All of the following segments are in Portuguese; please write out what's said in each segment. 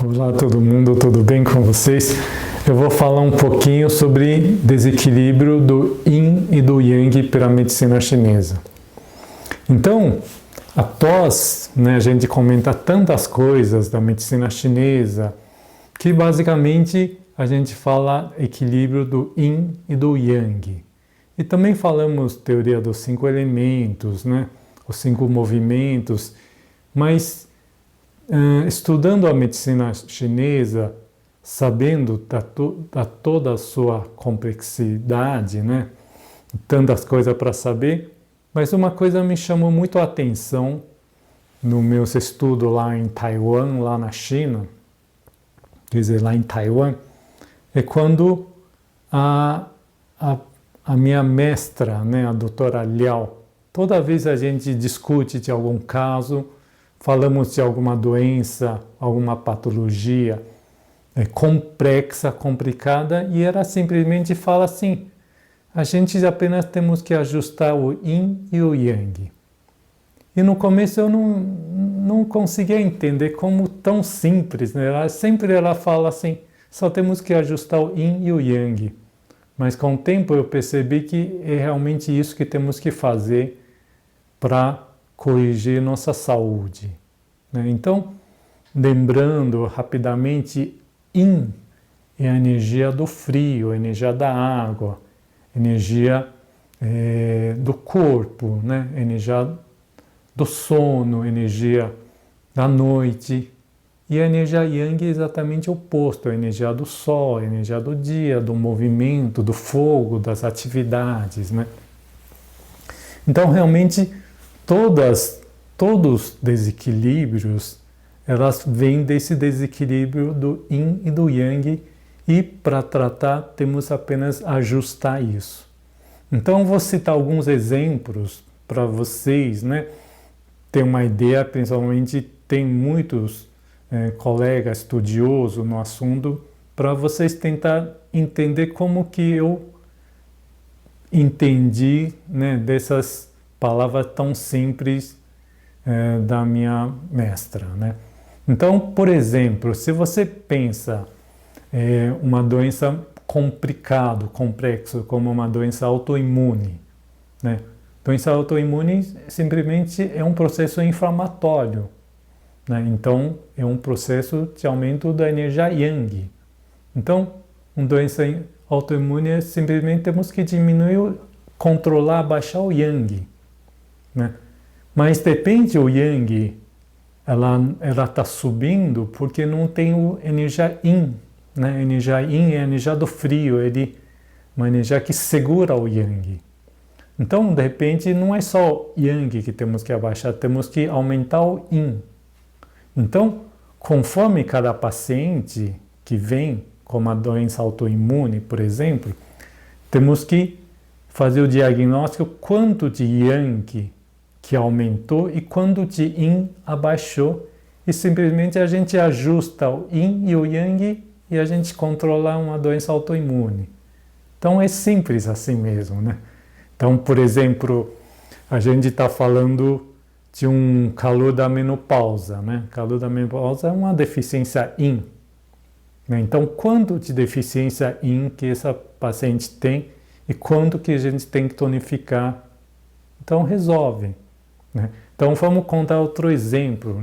Olá todo mundo, tudo bem com vocês? Eu vou falar um pouquinho sobre desequilíbrio do Yin e do Yang pela medicina chinesa. Então, após a gente comenta tantas coisas da medicina chinesa, que basicamente a gente fala equilíbrio do Yin e do Yang. E também falamos teoria dos 5 elementos, os 5 movimentos, mas estudando a medicina chinesa, sabendo da toda a sua complexidade, tantas coisas para saber, mas uma coisa me chamou muito a atenção no meu estudo lá em Taiwan, lá na China, quer dizer, lá em Taiwan, é quando a minha mestra, a doutora Liao, toda vez a gente discute de algum caso, falamos de alguma doença, alguma patologia complexa, complicada, e ela simplesmente fala assim, a gente apenas temos que ajustar o Yin e o Yang. E no começo eu não conseguia entender como tão simples, Sempre ela fala assim, só temos que ajustar o Yin e o Yang. Mas com o tempo eu percebi que é realmente isso que temos que fazer para corrigir nossa saúde. Então, lembrando rapidamente, Yin é a energia do frio, a energia da água, energia do corpo, energia do sono, energia da noite. E a energia Yang é exatamente o oposto, a energia do sol, a energia do dia, do movimento, do fogo, das atividades. Então, realmente, todos os desequilíbrios, elas vêm desse desequilíbrio do Yin e do Yang, e para tratar temos apenas ajustar isso. Então vou citar alguns exemplos para vocês, ter uma ideia, principalmente tem muitos colegas estudiosos no assunto, para vocês tentar entender como que eu entendi dessas palavras tão simples da minha mestra. Então, por exemplo, se você pensa uma doença complicada, complexa, como uma doença autoimune, doença autoimune simplesmente é um processo inflamatório, então é um processo de aumento da energia Yang. Então, uma doença autoimune simplesmente temos que diminuir, controlar, baixar o Yang. Mas depende o Yang, ela está subindo porque não tem energia Yin. A energia Yin é a energia do frio, uma energia que segura o Yang. Então, de repente, não é só Yang que temos que abaixar, temos que aumentar o Yin. Então, conforme cada paciente que vem com uma doença autoimune, por exemplo, temos que fazer o diagnóstico quanto de Yang que aumentou e quanto de Yin abaixou, e simplesmente a gente ajusta o Yin e o Yang e a gente controla uma doença autoimune. Então é simples assim mesmo, Então, por exemplo, a gente está falando de um calor da menopausa, Calor da menopausa é uma deficiência Yin. Então, quanto de deficiência Yin que essa paciente tem e quanto que a gente tem que tonificar, então resolve. Então vamos contar outro exemplo,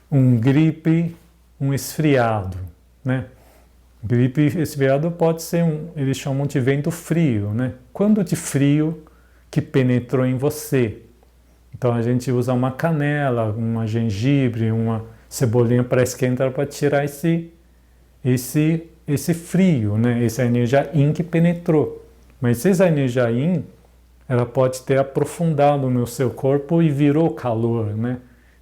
um gripe, um esfriado, Gripe e resfriado pode ser eles chamam de vento frio, Quando de frio que penetrou em você. Então a gente usa uma canela, uma gengibre, uma cebolinha para esquentar para tirar esse frio, essa energia Yin que penetrou. Mas essa energia Yin, ela pode ter aprofundado no seu corpo e virou calor,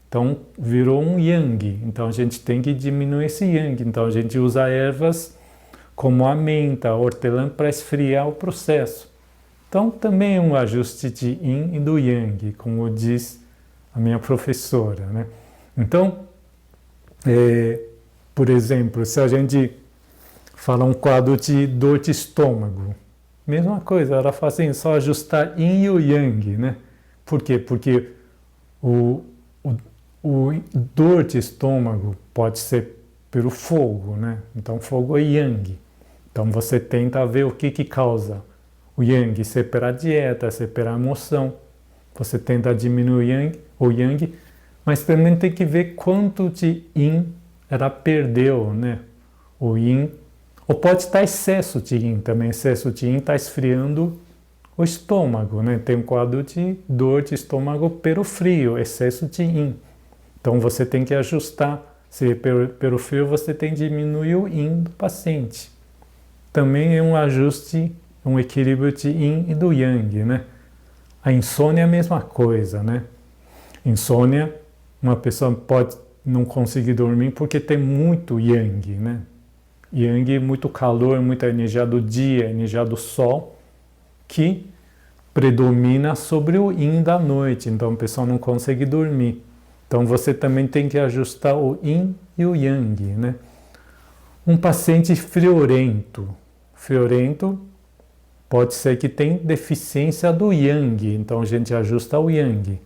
Então, virou um Yang. Então, a gente tem que diminuir esse Yang. Então, a gente usa ervas como a menta, a hortelã, para esfriar o processo. Então, também é um ajuste de Yin e do Yang, como diz a minha professora, Então, por exemplo, se a gente fala um quadro de dor de estômago, mesma coisa, ela faz assim, só ajustar Yin e o Yang, Por quê? Porque o dor de estômago pode ser pelo fogo, né? Então fogo é yang. Então você tenta ver o que causa o yang, se é pela dieta, se é pela emoção. Você tenta diminuir o yang, mas também tem que ver quanto de yin ela perdeu, né? O yin, ou pode estar excesso de yin também. Excesso de yin está esfriando o estômago, né? Tem um quadro de dor de estômago pelo frio, excesso de yin. Então você tem que ajustar. Se é pelo frio, você tem que diminuir o yin do paciente. Também é um ajuste, um equilíbrio de yin e do yang, né? A insônia é a mesma coisa, né? Insônia, uma pessoa pode não conseguir dormir porque tem muito yang, né? Yang, muito calor, muita energia do dia, energia do sol, que predomina sobre o yin da noite, então a pessoa não consegue dormir. Então você também tem que ajustar o yin e o yang, né? Um paciente friorento pode ser que tem deficiência do yang, então a gente ajusta o yang,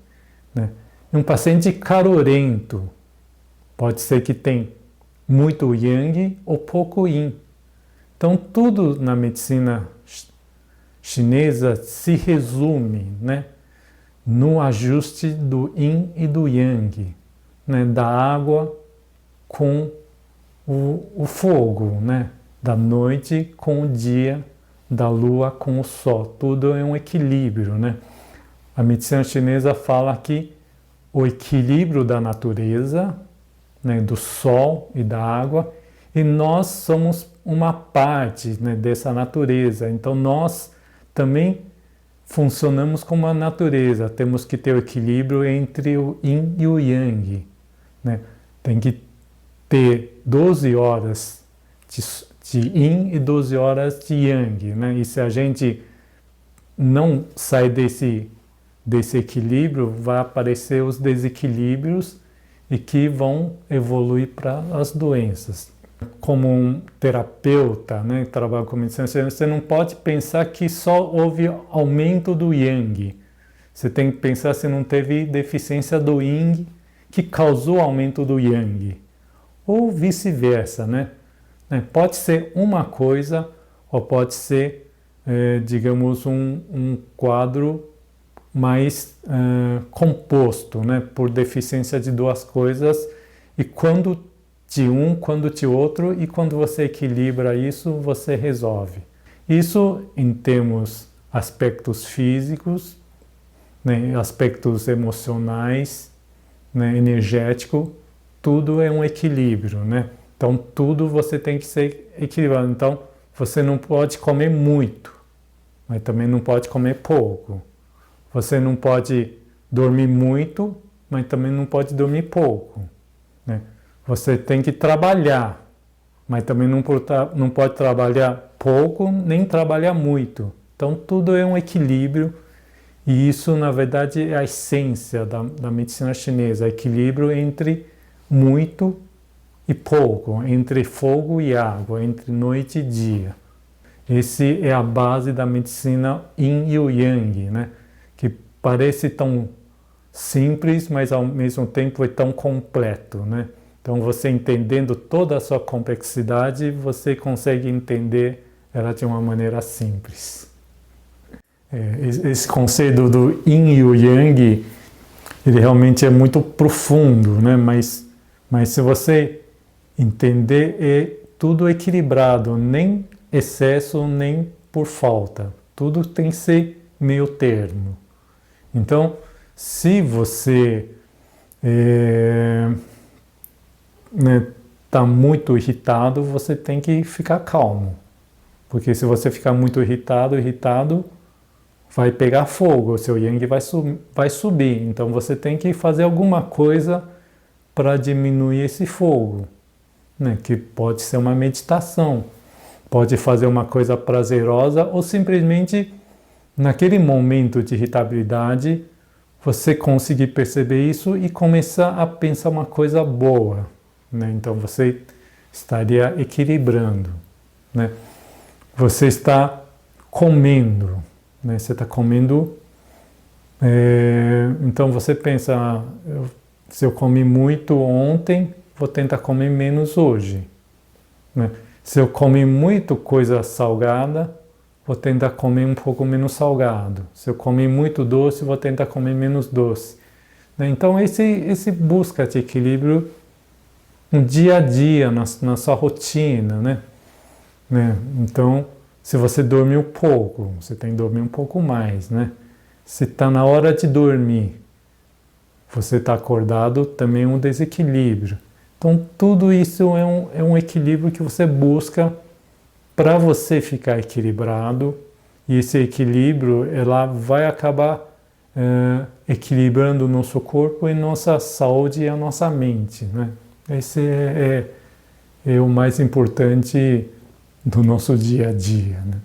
né? Um paciente calorento pode ser que tem muito yang ou pouco yin. Então tudo na medicina chinesa se resume, né, no ajuste do yin e do yang, né, da água com o fogo, né, da noite com o dia, da lua com o sol. Tudo é um equilíbrio, né? A medicina chinesa fala que o equilíbrio da natureza, né, do sol e da água, e nós somos uma parte, né, dessa natureza. Então nós também funcionamos como a natureza. Temos que ter o equilíbrio entre o yin e o yang, né? Tem que ter 12 horas de yin e 12 horas de yang, né? E se a gente não sai desse equilíbrio, vai aparecer os desequilíbrios e que vão evoluir para as doenças. Como um terapeuta, né, que trabalha com medicina, você não pode pensar que só houve aumento do yang. Você tem que pensar se não teve deficiência do yin que causou aumento do yang. Ou vice-versa, né? Pode ser uma coisa ou pode ser, digamos, um quadro mais composto, né, por deficiência de duas coisas, e quando de um, quando de outro, e quando você equilibra isso, você resolve. Isso em termos aspectos físicos, né, aspectos emocionais, né, energético, tudo é um equilíbrio, né? Então tudo você tem que ser equilibrado. Então você não pode comer muito, mas também não pode comer pouco. Você não pode dormir muito, mas também não pode dormir pouco, né? Você tem que trabalhar, mas também não pode trabalhar pouco, nem trabalhar muito. Então tudo é um equilíbrio, e isso na verdade é a essência da medicina chinesa, equilíbrio entre muito e pouco, entre fogo e água, entre noite e dia. Esse é a base da medicina yin e o yang, né? Que parece tão simples, mas ao mesmo tempo é tão completo, né? Então você entendendo toda a sua complexidade, você consegue entender ela de uma maneira simples. Esse conceito do yin e o yang, ele realmente é muito profundo, né? Mas se você entender, é tudo equilibrado, nem excesso, nem por falta. Tudo tem que ser meio termo. Então, se você está muito irritado, você tem que ficar calmo. Porque se você ficar muito irritado, vai pegar fogo, o seu yang vai subir. Então você tem que fazer alguma coisa para diminuir esse fogo, né? Que pode ser uma meditação, pode fazer uma coisa prazerosa, ou simplesmente naquele momento de irritabilidade você conseguir perceber isso e começar a pensar uma coisa boa, né? Então você estaria equilibrando, né? Você está comendo, né? Você está comendo, então você pensa, se eu comi muito ontem, vou tentar comer menos hoje, né? Se eu comer muito coisa salgada, vou tentar comer um pouco menos salgado. Se eu comer muito doce, vou tentar comer menos doce, né? Então esse busca de equilíbrio no dia a dia, na sua rotina, né? Então, se você dormiu pouco, você tem que dormir um pouco mais, né? Se está na hora de dormir, você está acordado, também é um desequilíbrio. Então, tudo isso é um equilíbrio que você busca para você ficar equilibrado, e esse equilíbrio ela vai acabar equilibrando o nosso corpo e nossa saúde e a nossa mente, né? Esse é o mais importante do nosso dia a dia, né?